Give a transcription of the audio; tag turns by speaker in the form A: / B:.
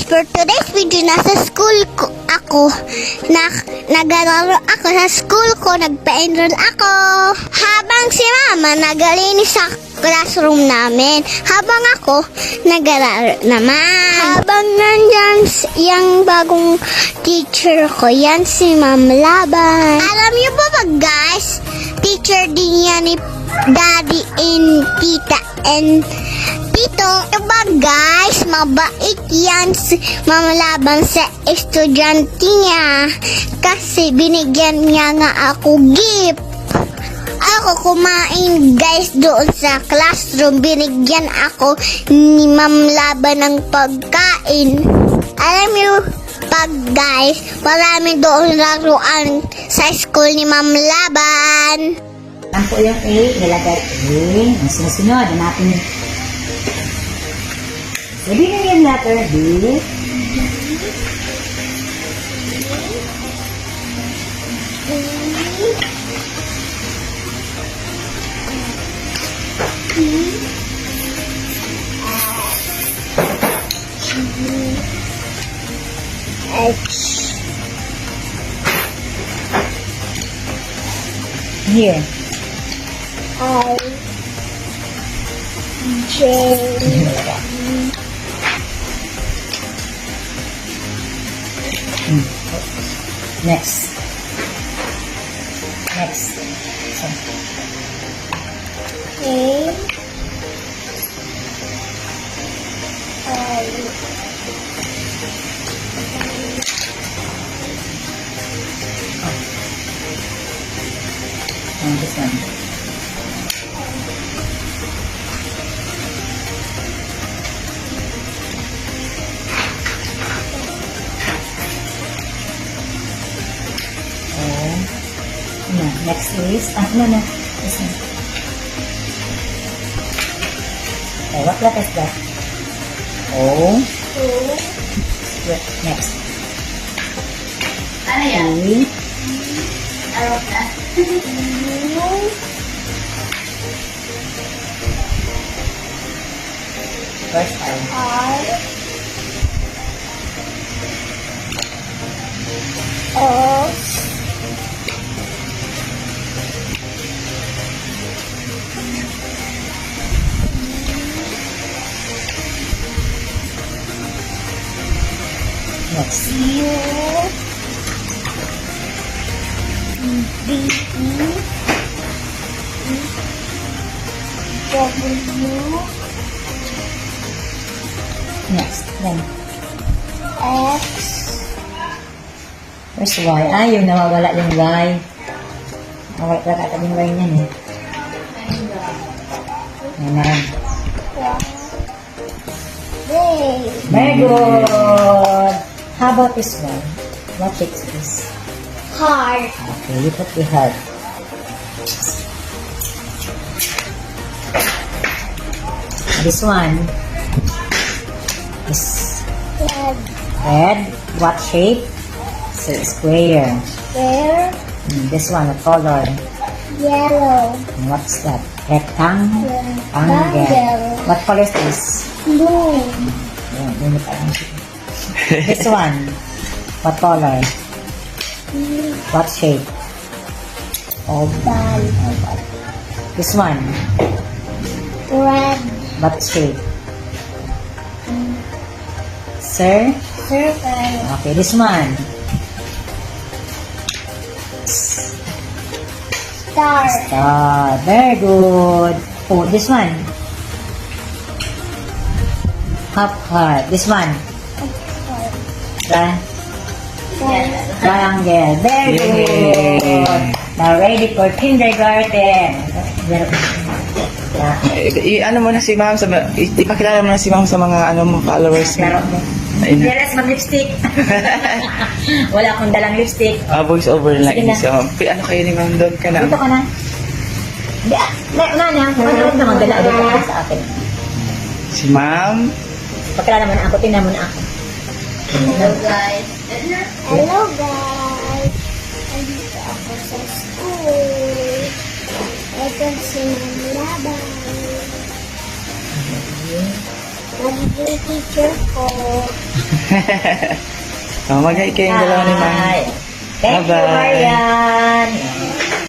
A: For today's video, nasa school ko ako. Nag-alaro ako sa school ko. Nagpa-enroll ako. Habang si mama nagalinis sa classroom namin. Habang ako nag-alaro naman. Habang nandyan yung bagong teacher ko, yan si Ma'am Laban. Alam niyo ba guys, teacher din yan ni Daddy and Tita and Tito. Diba guys, mabait yan si Ma'am Laban sa estudyante niya. Kasi binigyan niya nga ako gift. Ako kumain guys doon sa classroom. Binigyan ako ni Ma'am Laban ng pagkain. Alam niyo pag guys, marami doon laruan sa school ni Ma'am Laban.
B: Yan po yung A, nilagay A. Ang sunod-sunod, hanapin niyo. Sabihin niyo yung letter B.
A: H.
B: Here.
A: I. J.
B: Next. Next. So,
A: A. I.
B: this one. Next is, no. This one. Okay, what letter is that? O. Next.
C: Ano yan?
B: E.
C: Arrow na?
B: First time.
A: R. O.
B: Next.
A: U. B. W.
B: Next. Then,
A: X.
B: where's Y? Yung nawawala yung Y. Nawawala kata yung Y niyan eh. Yan na.
A: Z.
B: Very good. How about this one? What shape is this?
A: Heart.
B: Okay, you put the heart. This one is
A: Red.
B: red. What shape? So square.
A: Square.
B: This one, what color?
A: Yellow.
B: And what's that? Rectangle.
A: Rectangle.
B: What color is this?
A: Blue.
B: This one, what color? What shape?
A: Oval.
B: This one,
A: Red.
B: what shape? Sir?
A: Circle.
B: Okay, this one.
A: Star.
B: Very good. Oh, this one. Half heart. This one. Triangle. Very good. Now ready for kindergarten.
D: Ano mo na si ma'am, ipakilala mo na si ma'am sa mga followers mo.
B: Laro mo.
D: Ayun na.
B: Yes, mag-lipstick. Wala akong dalang lipstick.
D: Voice over na
B: Sige
D: lang.
B: na.
D: So, ano kayo ni ma'am doon ka na?
B: Dito ka na. Hindi, manood na magdala ulit sa akin.
D: Si ma'am.
B: Pagkala mo na ako, tingnan mo na ako.
C: Hello guys.
A: Hello guys. Andito ako sa school. Ito si Ma'am Laban. Nagiging teacher ko.
D: Oh, mag-hi kayong dalawa ni Ma'am.
B: Thank you,
D: Bye-bye.
B: Marian.